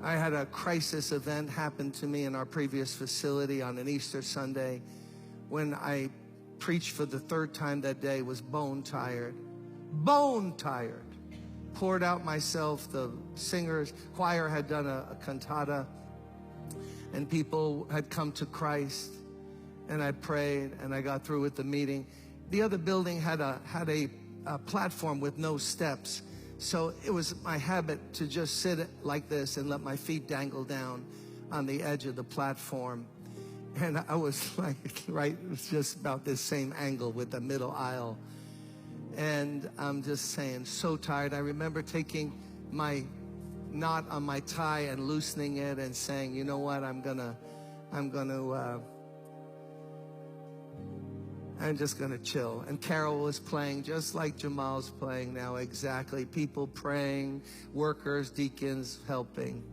I had a crisis event happen to me in our previous facility on an Easter Sunday when I preached for the third time that day, was bone tired. Bone tired. Poured out myself. The singers, choir had done a cantata, and people had come to Christ. And I prayed, and I got through with the meeting. The other building had a platform with no steps. So it was my habit to just sit like this and let my feet dangle down on the edge of the platform. And I was like, right, it was just about this same angle with the middle aisle. And I'm just saying, so tired. I remember taking my knot on my tie and loosening it and saying, you know what, I'm just gonna chill. And Carol was playing just like Jamal's playing now, exactly. People praying, workers, deacons helping.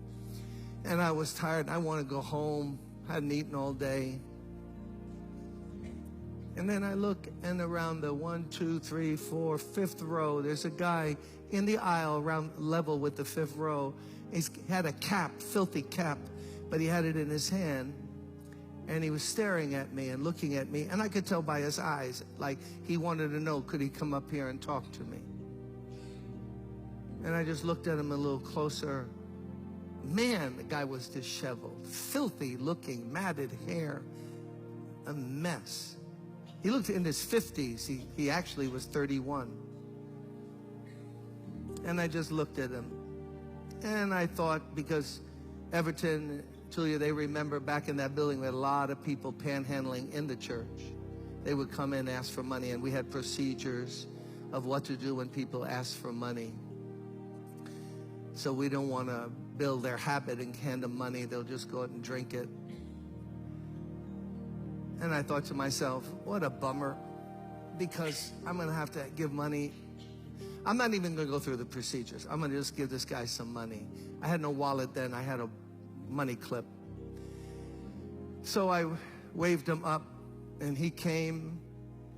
And I was tired. I want to go home. Hadn't eaten all day. And then I look, and around the 1, 2, 3, 4, 5th row, there's a guy in the aisle around level with the 5th row. He had a cap, filthy cap, but he had it in his hand. And he was staring at me and looking at me. And I could tell by his eyes, like he wanted to know, could he come up here and talk to me? And I just looked at him a little closer. Man, the guy was disheveled, filthy looking, matted hair, a mess. He looked in his 50s. He actually was 31. And I just looked at him. And I thought, because Everton, Tulia, they remember back in that building, we had a lot of people panhandling in the church. They would come in and ask for money, and we had procedures of what to do when people ask for money. So we don't want to build their habit and hand them money. They'll just go out and drink it. And I thought to myself, what a bummer, because I'm going to have to give money. I'm not even going to go through the procedures. I'm going to just give this guy some money. I had no wallet then. I had a money clip. So I waved him up, and he came.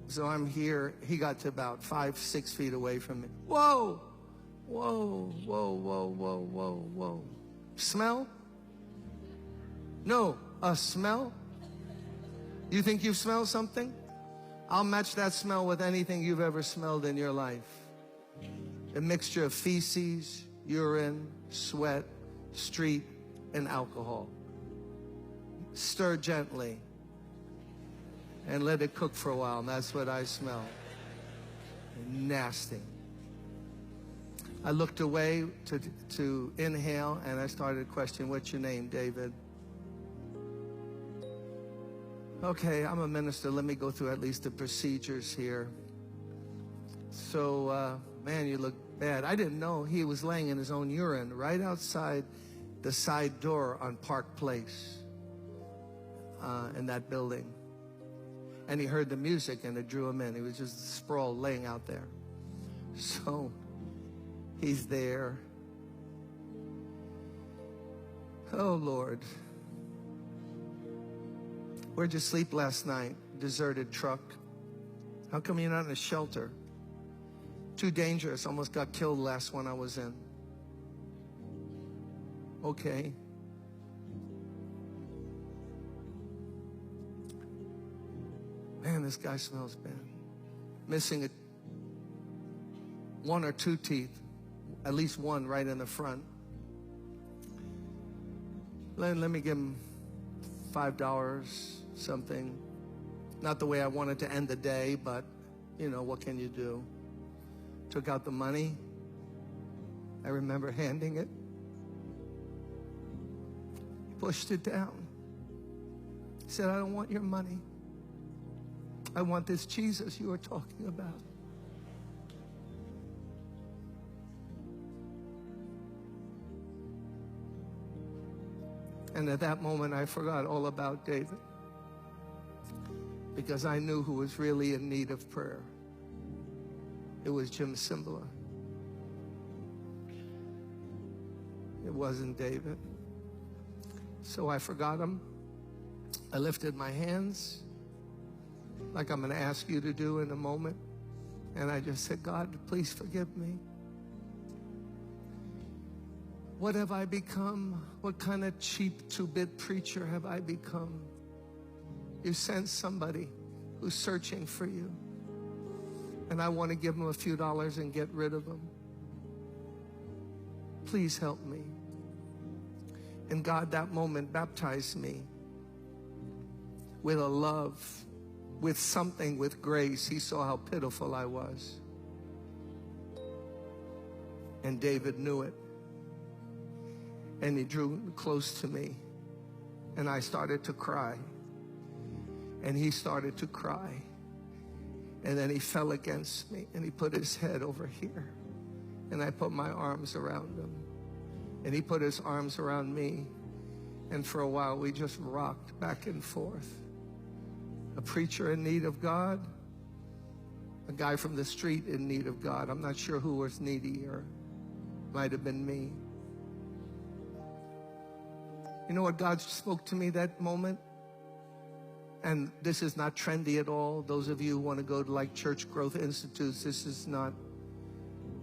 So I'm here. He got to about 5, 6 feet away from me. Whoa, whoa, whoa, whoa, whoa, whoa, whoa. Smell? No, a smell? You think you've smelled something? I'll match that smell with anything you've ever smelled in your life. A mixture of feces, urine, sweat, street, and alcohol. Stir gently and let it cook for a while, and that's what I smell. Nasty. I looked away to inhale, and I started questioning, what's your name, David? Okay, I'm a minister. Let me go through at least the procedures here. So, man, you look bad. I didn't know he was laying in his own urine right outside the side door on Park Place in that building. And he heard the music, and it drew him in. He was just sprawled laying out there. So he's there. Oh, Lord. Where'd you sleep last night? Deserted truck. How come you're not in a shelter? Too dangerous. Almost got killed last one I was in. Okay. Man, this guy smells bad. Missing 1 or 2 teeth. At least one right in the front. Let me give him $5, something. Not the way I wanted to end the day, but, you know, what can you do? Took out the money. I remember handing it. Pushed it down. He said, I don't want your money. I want this Jesus you were talking about. And at that moment, I forgot all about David, because I knew who was really in need of prayer. It was Jim Cymbala. It wasn't David. So I forgot him. I lifted my hands, like I'm going to ask you to do in a moment. And I just said, God, please forgive me. What have I become? What kind of cheap two-bit preacher have I become? You sent somebody who's searching for you, and I want to give them a few dollars and get rid of them. Please help me. And God, that moment, baptized me with a love, with something, with grace. He saw how pitiful I was. And David knew it. And he drew close to me. And I started to cry. And he started to cry. And then he fell against me. And he put his head over here. And I put my arms around him. And he put his arms around me. And for a while, we just rocked back and forth. A preacher in need of God. A guy from the street in need of God. I'm not sure who was needier. Might have been me. You know what God spoke to me that moment? And this is not trendy at all. Those of you who want to go to like church growth institutes, this is not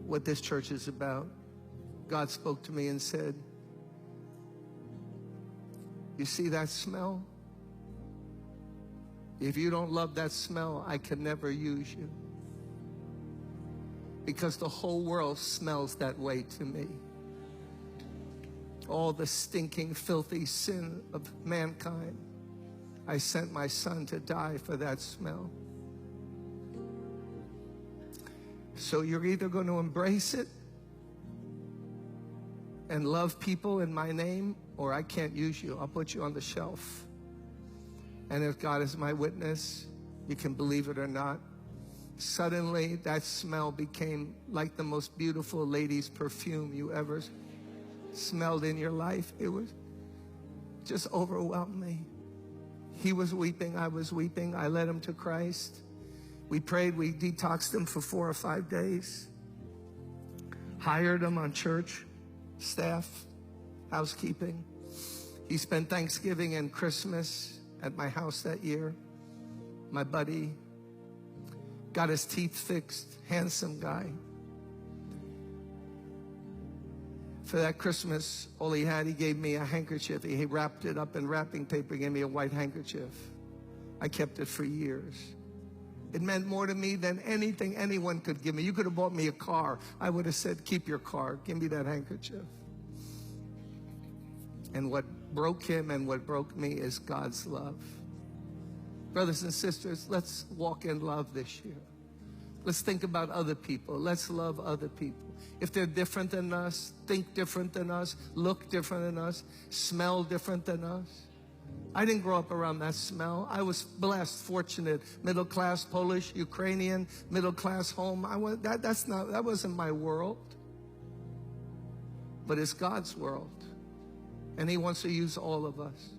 what this church is about. God spoke to me and said, you see that smell? If you don't love that smell, I can never use you. Because the whole world smells that way to me. All the stinking, filthy sin of mankind. I sent my son to die for that smell. So you're either going to embrace it and love people in my name, or I can't use you. I'll put you on the shelf. And if God is my witness, you can believe it or not, suddenly that smell became like the most beautiful lady's perfume you ever smelled in your life. It was just overwhelmed me. He was weeping, I was weeping. I led him to Christ. We prayed, we detoxed him for 4 or 5 days. Hired him on church staff, housekeeping. He spent Thanksgiving and Christmas at my house that year. My buddy got his teeth fixed, handsome guy. For that Christmas, all he had, he gave me a handkerchief. He wrapped it up in wrapping paper, gave me a white handkerchief. I kept it for years. It meant more to me than anything anyone could give me. You could have bought me a car. I would have said, keep your car. Give me that handkerchief. And what broke him and what broke me is God's love. Brothers and sisters, let's walk in love this year. Let's think about other people. Let's love other people. If they're different than us, think different than us, look different than us, smell different than us. I didn't grow up around that smell. I was blessed, fortunate, middle class, Polish, Ukrainian, middle class home. That wasn't my world. But it's God's world. And he wants to use all of us.